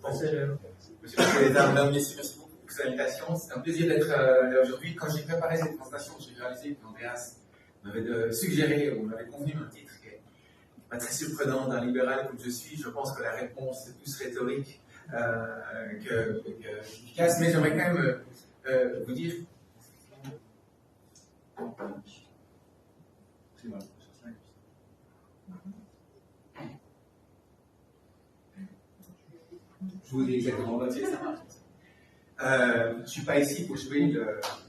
Monsieur le Président, Mesdames, Messieurs, merci beaucoup pour cette invitation. C'est un plaisir d'être là aujourd'hui. Quand j'ai préparé cette présentation, j'ai réalisé qu'Andreas m'avait suggéré ou m'avait convenu un titre qui n'est pas très surprenant d'un libéral comme je suis. Je pense que la réponse est plus rhétorique qu'efficace, mais j'aimerais quand même vous dire. Je vous dis exactement ça. Je ne suis pas ici pour jouer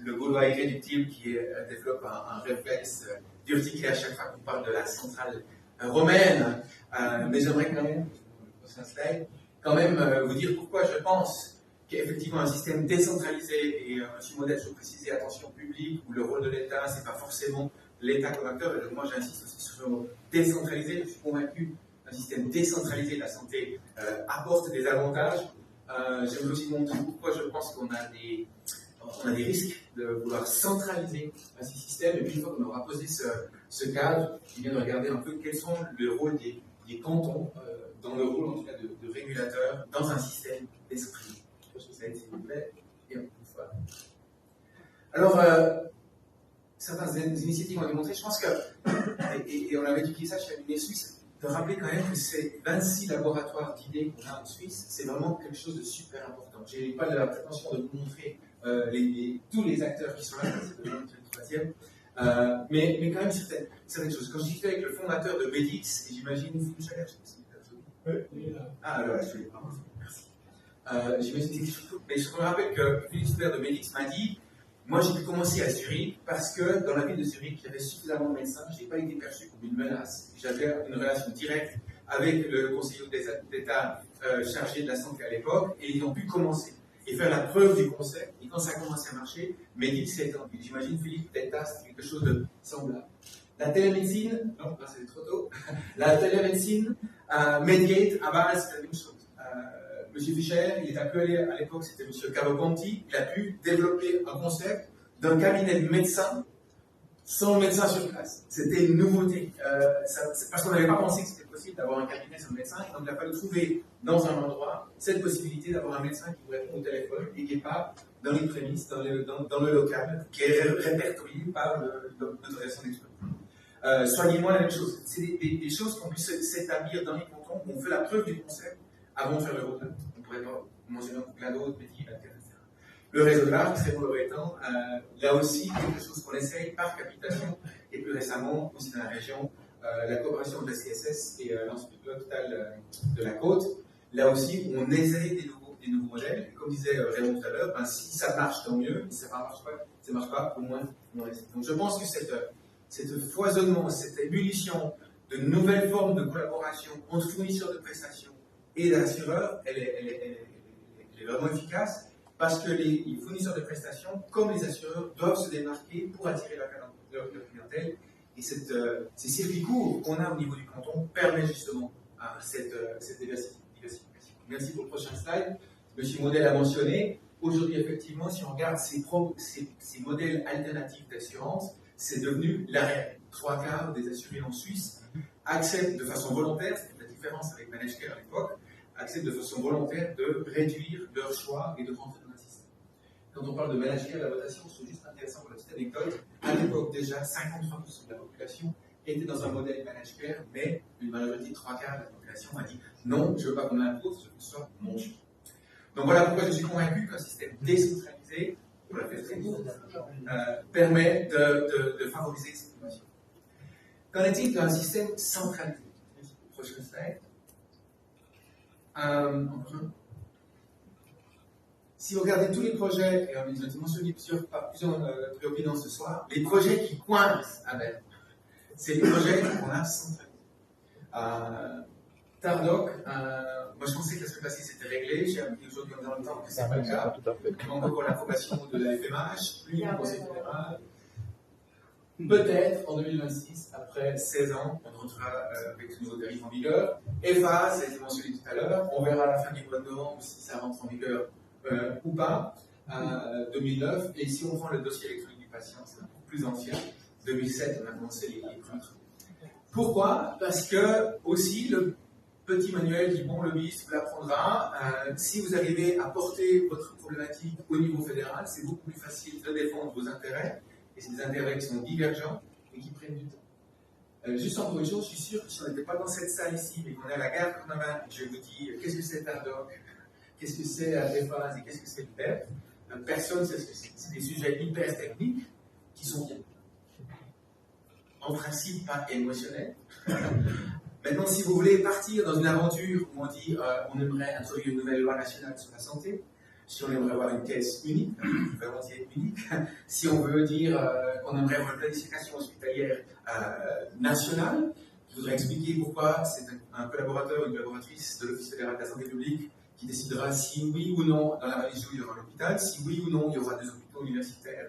le Gaulois irréductible qui développe un réflexe d'urtiquer à chaque fois qu'on parle de la centrale romaine. Mais j'aimerais quand même, prochain slide, vous dire pourquoi je pense qu'effectivement un système décentralisé, et M. Modeste, je précisais, attention publique, où le rôle de l'État, ce n'est pas forcément l'État comme acteur, et moi j'insiste aussi sur le mot décentralisé, je suis convaincu qu'un système décentralisé de la santé apporte des avantages. J'aimerais aussi montrer pourquoi je pense qu'on a des risques de vouloir centraliser ces systèmes, et puis une fois qu'on aura posé ce cadre, je viens de regarder un peu quels sont les rôles des cantons dans le rôle en tout cas de régulateur dans un système décentralisé. S'il vous plaît. Et une fois. Alors, certaines initiatives ont démontré, je pense que, et on avait étudié ça chez l'Université suisse, de rappeler quand même que ces 26 laboratoires d'idées qu'on a en Suisse, c'est vraiment quelque chose de super important. Je n'ai pas la prétention de vous montrer tous les acteurs qui sont là, c'est le troisième, mais quand même certaines choses. Quand je discutais avec le fondateur de Medix, et j'imagine, vous savez, ah, alors, je vais merci. J'imagine que c'est surtout, mais je me rappelle que Philippe Soubert de Medix m'a dit, moi j'ai pu commencer à Zurich parce que dans la ville de Zurich, il y avait suffisamment de médecins, je n'ai pas été perçu comme une menace. J'avais une relation directe avec le conseiller d'État chargé de la santé à l'époque, et ils ont pu commencer et faire la preuve du concept. Et quand ça a commencé à marcher, Medix s'est étendu. J'imagine Philippe Delta, c'est quelque chose de semblable. La télémédecine, non, là c'est trop tôt. La télémédecine, Medgate, à base, c'est la même chose. Monsieur Fischer, il est appelé à l'époque, c'était Monsieur Cavalcanti, il a pu développer un concept d'un cabinet de médecins sans le médecin sur place. C'était une nouveauté. C'est parce qu'on n'avait pas pensé que c'était possible d'avoir un cabinet sans le médecin, et donc il a fallu trouver dans un endroit cette possibilité d'avoir un médecin qui vous répond au téléphone et qui n'est pas dans les prémices, dans le local, qui est répertorié par l'autorisation d'exploitation. Soignez-moi la même chose. C'est des choses qu'on puisse s'établir dans les cantons, on fait la preuve du concept avant de faire le roadmap. On pourrait pas mentionner plein d'autres, etc. Le réseau de l'art, très mauvais étant, là aussi, quelque chose qu'on essaye par capitation, et plus récemment, aussi dans la région, la coopération de la CSS et l'hôpital de la Côte. Là aussi, on essaye des nouveaux modèles. Et comme disait Raymond tout à l'heure, si ça marche, tant mieux. Si ça ne marche pas, au moins, on essaie. Donc je pense que cette foisonnement, cette ébullition de nouvelles formes de collaboration entre fournisseurs de prestations et d'assureurs, elle est vraiment efficace, parce que les fournisseurs de prestations, comme les assureurs, doivent se démarquer pour attirer leur clientèle. Et ces circuits courts qu'on a au niveau du canton permettent justement cette diversification. Merci pour le prochain slide. Monsieur Modèle a mentionné, aujourd'hui effectivement, si on regarde ces modèles alternatifs d'assurance, c'est devenu la règle. 3/4 des assurés en Suisse acceptent de façon volontaire, c'était la différence avec Managed Care à l'époque, acceptent de façon volontaire de réduire leur choix et de rentrer dans un système. Quand on parle de Managed Care, la votation, c'est juste intéressant pour la petite anecdote. À l'époque, déjà, 53% de la population était dans un modèle Managed Care, mais une majorité, 3/4 de la population a dit non, je ne veux pas qu'on m'impose, je veux que ce soit mon choix. Donc voilà pourquoi je suis convaincu qu'un système décentralisé, pour la faire très courte, permet de favoriser cette innovation. Qu'en est-il d'un système centralisé? Prochain slide. Si vous regardez tous les projets, et on a mentionné plusieurs préopinants ce soir, les projets qui coincent à Berne, c'est les projets qu'on a centralisés. Tardoc, moi je pensais que la semaine passée c'était réglé, j'ai appris aujourd'hui en même temps que c'est pas le cas. Il manque encore l'approbation de la FMH, puis le Conseil fédéral. Peut-être en 2026, après 16 ans, on rentrera avec ce nouveau tarif en vigueur. EFA, ça a été mentionné tout à l'heure, on verra à la fin du mois de novembre si ça rentre en vigueur ou pas, 2009. Et si on prend le dossier électronique du patient, c'est encore plus ancien, 2007, on a commencé les premiers. Pourquoi? Parce que aussi, petit manuel qui, bon, lobbyiste vous l'apprendra. Si vous arrivez à porter votre problématique au niveau fédéral, c'est beaucoup plus facile de défendre vos intérêts. Et c'est des intérêts qui sont divergents et qui prennent du temps. Juste encore une chose, je suis sûr que si on n'était pas dans cette salle ici, mais qu'on est à la gare Cornavin, je vous dis qu'est-ce que c'est Tardoc, qu'est-ce que c'est Déphase et qu'est-ce que c'est l'hyper, personne ne sait ce que c'est. C'est des sujets hyper techniques qui sont en principe pas émotionnels. Maintenant, si vous voulez partir dans une aventure où on dit on aimerait introduire une nouvelle loi nationale sur la santé, si on aimerait avoir une caisse unique, volontiers unique, si on veut dire qu'on aimerait avoir une planification hospitalière nationale, je voudrais expliquer pourquoi c'est un collaborateur ou une collaboratrice de l'Office fédéral de la santé publique qui décidera si oui ou non dans la vallée du Joux il y aura un hôpital, si oui ou non il y aura des hôpitaux universitaires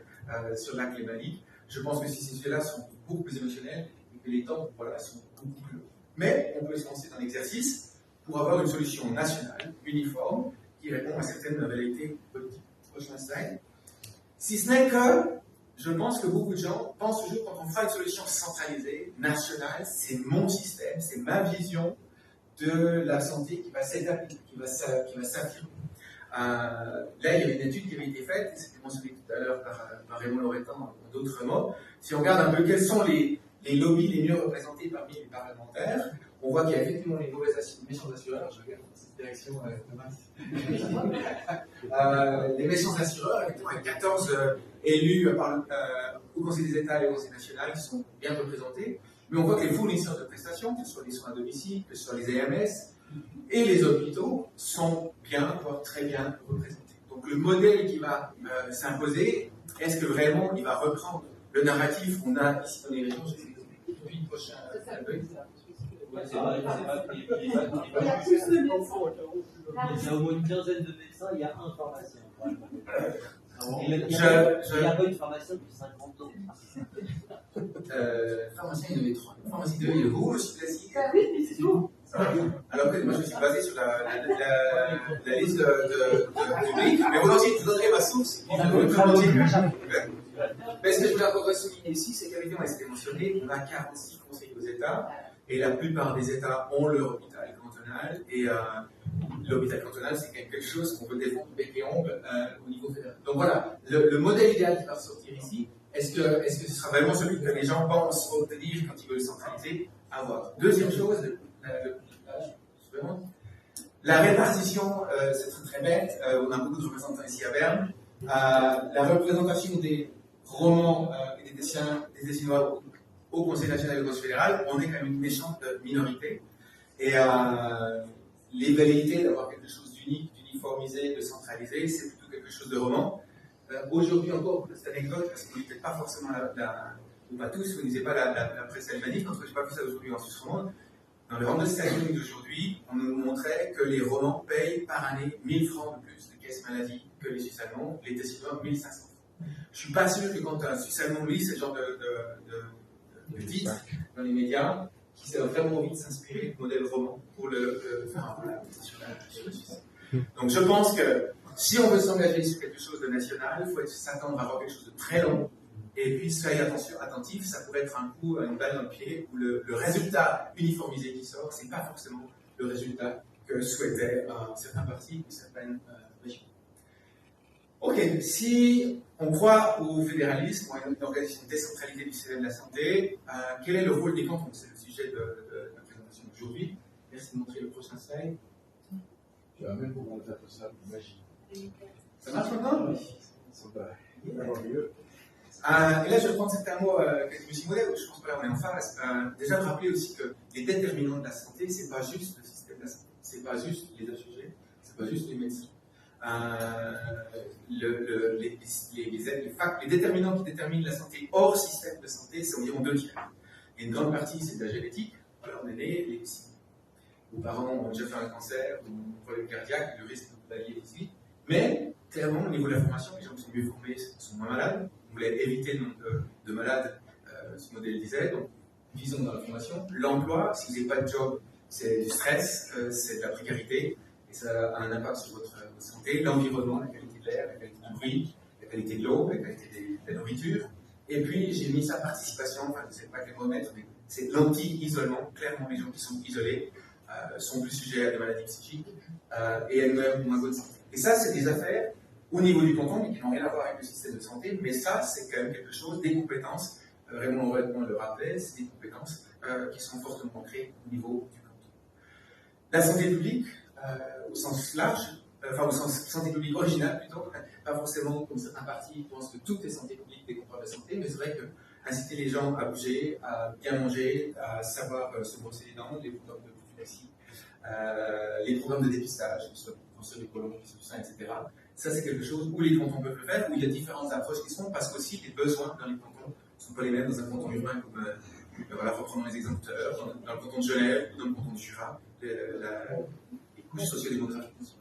sur lac Lémanique. Je pense que si ces sujets-là sont beaucoup plus émotionnels et que les temps voilà, sont beaucoup plus longs. Mais on peut se lancer dans l'exercice pour avoir une solution nationale, uniforme, qui répond à certaines réalités politiques. Prochain slide. Si ce n'est que, je pense que beaucoup de gens pensent toujours quand on fera une solution centralisée, nationale, c'est mon système, c'est ma vision de la santé qui va s'adapter, qui va s'affirmer. Là, il y a une étude qui avait été faite, c'était mentionné tout à l'heure par Raymond Loretan en d'autres mots. Si on regarde un peu quels sont les lobbies les mieux représentés parmi les parlementaires, on voit qu'il y a effectivement les méchants assureurs, je regarde dans cette direction, les méchants assureurs, effectivement, avec 14 élus au Conseil des États et au Conseil national qui sont bien représentés, mais on voit que les fournisseurs de prestations, que ce soit les soins à domicile, que ce soit les EMS et les hôpitaux, sont bien, voire très bien représentés. Donc le modèle qui va s'imposer, est-ce que vraiment il va reprendre le narratif qu'on a ici dans les régions? Puis le prochain Il y a au moins une quinzaine de médecins, il y a un pharmacien. Il n'y a pas une pharmacienne depuis 50 ans. Pharmacien, il y en avait 3. Pharmacie de ville rouge, classique. C'est tout. Alors que moi, je me suis basé sur la liste de public, mais volontiers, je vous donnerai ma source. Mais ce que je voulais encore souligner ici, c'est qu'évidemment, c'était mentionné, on a 46 conseils aux États, et la plupart des États ont leur hôpital cantonal, et l'hôpital cantonal, c'est quelque chose qu'on veut défendre bec et ongles au niveau fédéral. Donc voilà, le modèle idéal qui va ressortir ici, est-ce que ce sera vraiment celui que les gens pensent obtenir quand ils veulent centraliser? À voir. Deuxième chose, la répartition, c'est très bête, on a beaucoup de représentants ici à Berne. La représentation des romans et des Tessinois au Conseil national et au Conseil fédéral, on est quand même une méchante minorité. Et les velléités d'avoir quelque chose d'unique, d'uniformisé, de centralisé, c'est plutôt quelque chose de roman. Aujourd'hui encore, pour cette anecdote, parce que vous ne lisez pas forcément ou pas tous, vous ne lisez pas la presse alémanique, parce que je n'ai pas vu ça aujourd'hui en Suisse romande. Dans le Random Statement d'aujourd'hui, on nous montrait que les romans payent par année 1000 francs de plus de caisse maladie que les Suisses allemands, les Tessinois 1500 francs. Je ne suis pas sûr que quand un Suisse allemand lit ce genre de titre dans les médias, qu'il a vraiment envie de s'inspirer du modèle roman pour le faire un peu sur la Suisse. Donc je pense que si on veut s'engager sur quelque chose de national, il faut s'attendre à avoir quelque chose de très long. Et puis, soyez attentifs, ça pourrait être un coup, une balle dans le pied, où le résultat uniformisé qui sort, ce n'est pas forcément le résultat que souhaitaient certains partis ou certaines régions. Ok, si on croit au fédéralisme, à une organisation décentralisée du système de la santé, quel est le rôle des cantons? C'est le sujet de la présentation d'aujourd'hui. Merci de montrer le prochain slide. Tu as même pour faire ça, magie. Ça marche maintenant? Oui. Ça va mieux. Et là, je vais prendre certains mots que je me suis modèle, je pense que là, on est en phase. Déjà, de rappeler aussi que les déterminants de la santé, ce n'est pas juste le système de la santé, ce n'est pas juste les assurés, ce n'est pas juste les médecins. Les déterminants qui déterminent la santé hors système de santé, c'est environ 2 tiers. Et une grande partie, c'est de la génétique. Alors, on est né, les signes. Vos parents ont déjà fait un cancer ou un problème cardiaque, le risque de l'allier ici. Mais, clairement, au niveau de la formation, les gens qui sont mieux formés sont moins malades. On voulait éviter le nombre de malades, ce modèle disait. Donc, visons dans la formation. L'emploi, si vous n'avez pas de job, c'est du stress, c'est de la précarité, et ça a un impact sur votre santé. L'environnement, la qualité de l'air, la qualité du bruit, la qualité de l'eau, la qualité de la nourriture. Et puis, j'ai mis sa participation, enfin, je ne sais pas quel mot mettre, mais c'est l'anti-isolement. Clairement, les gens qui sont isolés, sont plus sujets à des maladies psychiques et elles-mêmes moins bonne santé. Et ça, c'est des affaires au niveau du canton, mais qui n'ont rien à voir avec le système de santé, mais ça, c'est quand même quelque chose, des compétences, Raymond Redmond le rappelait, c'est des compétences qui sont fortement ancrées au niveau du canton. La santé publique, au sens large, enfin au sens santé publique originale plutôt, pas forcément comme certains partis pensent que tout est santé publique, des contrôles de santé, mais c'est vrai que inciter les gens à bouger, à bien manger, à savoir se brosser les dents, les programmes de prophylaxie, les programmes de dépistage, sur les colons, etc. Ça, c'est quelque chose où les cantons peuvent le faire, où il y a différentes approches qui sont, parce qu'aussi les besoins dans les cantons ne sont pas les mêmes dans un canton urbain comme, voilà, reprenons les exemples tout à l'heure, dans le canton de Genève ou dans le canton de Jura, les couches socio-démographiques.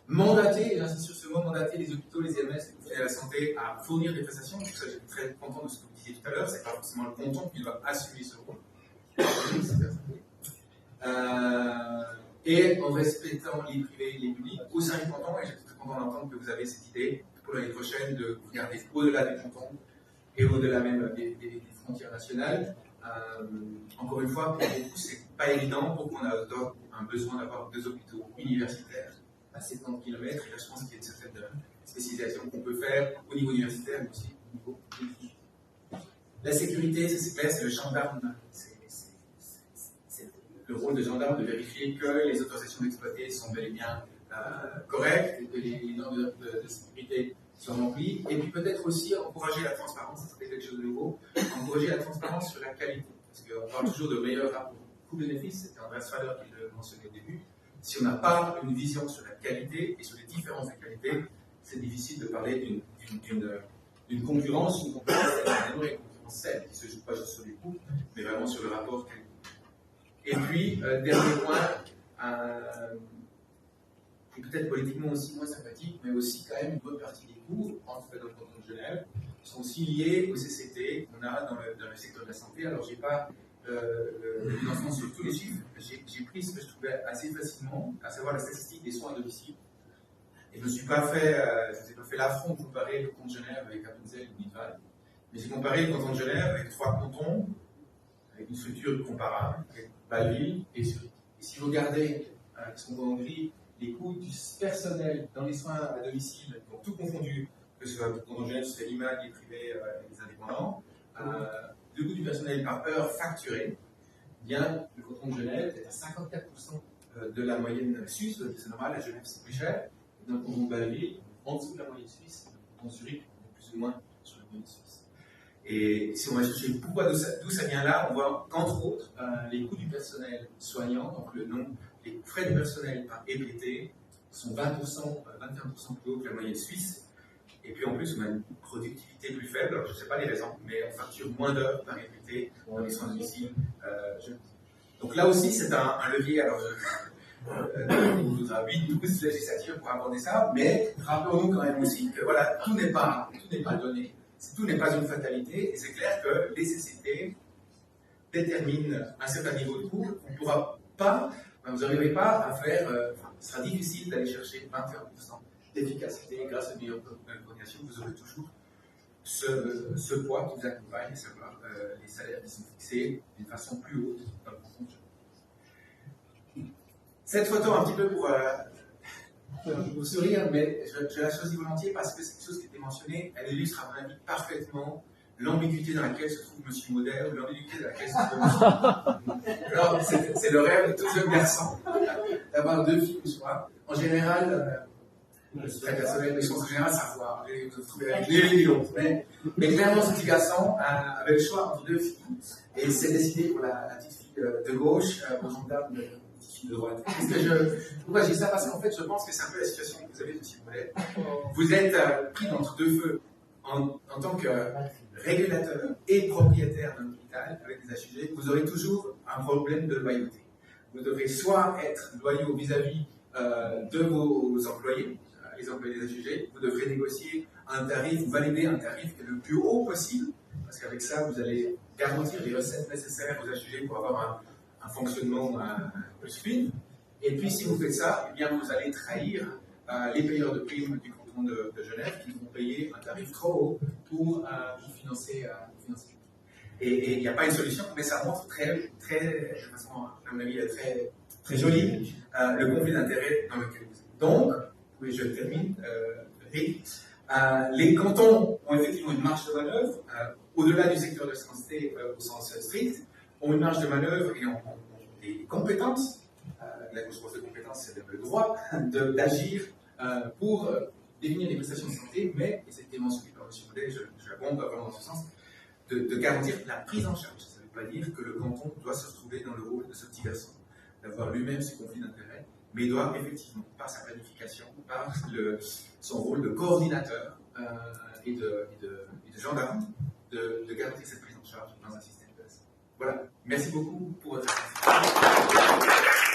Mandater, j'insiste sur ce mot, mandater les hôpitaux, les IMS, les professionnels de la santé à fournir des prestations. Pour ça, j'étais très content de ce que vous disiez tout à l'heure, c'est pas forcément le canton qui doit assumer ce rôle. Et en respectant les privés et les publics au sein du canton, et j'étais très content d'entendre que vous avez cette idée pour l'année prochaine de regarder au-delà du canton et au-delà même des frontières nationales. Encore une fois, pour beaucoup, c'est pas évident. Beaucoup, on a un besoin d'avoir 2 hôpitaux universitaires à 70 km, et là, je pense qu'il y a une certaine spécialisation qu'on peut faire au niveau universitaire, mais aussi au niveau politique. La sécurité, c'est clair, c'est le gendarme. C'est le rôle de gendarme de vérifier que les autorisations d'exploiter sont bel et bien correctes et que les normes de sécurité sont remplies. Et puis peut-être aussi encourager la transparence, c'est quelque chose de nouveau, encourager la transparence sur la qualité. Parce qu'on parle toujours de meilleur rapport coût-bénéfice, c'était Andreas Faller qui le mentionnait au début. Si on n'a pas une vision sur la qualité et sur les différences de qualité, c'est difficile de parler d'une concurrence, une concurrence saine, qui ne se joue pas juste sur les coûts, mais vraiment sur le rapport qualité. Et puis, dernier point, et peut-être politiquement aussi moins sympathique, mais aussi quand même une bonne partie des coûts, en tout cas dans le canton de Genève, sont aussi liés aux CCT qu'on a dans le secteur de la santé. Alors, je n'ai pas le financement sur tous les chiffres, j'ai pris ce que je trouvais assez facilement, à savoir la statistique des soins à domicile. Et je ne me suis pas fait l'affront de comparer le canton de Genève avec Appenzell ou Nidwald, mais j'ai comparé le canton de Genève avec 3 cantons, avec une structure comparable, avec Bâle-Ville et Zurich. Et si vous regardez, qui sont en gris, les coûts du personnel dans les soins à domicile, donc tout confondu, que ce soit le canton de Genève, ce soit l'IMAD, les privés, les indépendants, le coût du personnel par heure facturé, bien, le canton de Genève est à 54% de la moyenne suisse, c'est normal, à Genève c'est plus cher, et dans le canton de Bâle-Ville, en dessous de la moyenne suisse, et dans le canton de Zurich, on est plus ou moins sur la moyenne suisse. Et si on va chercher pourquoi d'où ça vient là, on voit qu'entre autres, les coûts du personnel soignant, donc les frais de personnel par EPT, sont 21% plus haut que la moyenne suisse. Et puis en plus, on a une productivité plus faible. Alors, je ne sais pas les raisons, mais on facture moins d'heures par EPT dans les soins à domicile. Donc là aussi, c'est un levier. Alors, il faudra 8-12 législatures pour aborder ça, mais rappelons-nous quand même aussi que voilà, tout n'est pas donné. Tout n'est pas une fatalité, et c'est clair que les CCT déterminent un certain niveau de coût. On ne pourra pas, vous n'arriverez pas à faire, ce sera difficile d'aller chercher 21% d'efficacité grâce à une meilleure coordination. Vous aurez toujours ce poids qui vous accompagne, à savoir les salaires qui sont fixés d'une façon plus haute dans le canton de Genève. Cette photo, un petit peu pour vous sourire, mais je la choisis volontiers parce que c'est quelque chose qui était mentionné. Elle illustre, à mon avis, parfaitement l'ambiguïté dans laquelle se trouve M. Maudet ou l'ambiguïté dans laquelle se trouve M. Alors, c'est le rêve de tout jeune garçon d'avoir 2 filles ou soit. En général, c'est très personnel, mais je pense qu'en général, ça va. Vous vous trouvez avec les millions. Mais clairement, ce petit garçon avait le choix entre 2 filles et s'est décidé pour la petite fille de gauche pour son table de droite. Pourquoi je dis ça? Parce qu'en fait, je pense que c'est un peu la situation que vous avez, M. Maudet. Vous êtes pris entre 2 feux en tant que régulateur et propriétaire d'un hôpital avec des HUG. Vous aurez toujours un problème de loyauté. Vous devrez soit être loyaux vis-à-vis de vos employés, les employés des HUG, vous devrez négocier un tarif, ou valider un tarif qui est le plus haut possible, parce qu'avec ça, vous allez garantir les recettes nécessaires aux HUG pour avoir un fonctionnement plus fluide. Et puis, si vous faites ça, eh bien, vous allez trahir les payeurs de primes du canton de Genève qui vont payer un tarif trop haut pour financer. Et il n'y a pas une solution, mais ça montre de façon, à mon avis, très jolie, le conflit d'intérêts dans lequel vous êtes. Donc, oui, je termine, les cantons ont effectivement une marge de manœuvre, au-delà du secteur de santé au sens strict, ont une marge de manœuvre et ont des compétences. La grosse de compétences, c'est le droit d'agir pour définir les prestations de santé, mais, et c'était mentionné par M. Baudet, je abonde vraiment dans ce sens, de garantir la prise en charge. Ça ne veut pas dire que le canton doit se retrouver dans le rôle de ce petit garçon, d'avoir lui-même ce conflit d'intérêts, mais il doit effectivement, par sa planification, par son rôle de coordinateur et de gendarme, de garantir cette prise en charge dans un système de santé. Voilà. Merci beaucoup pour votre attention.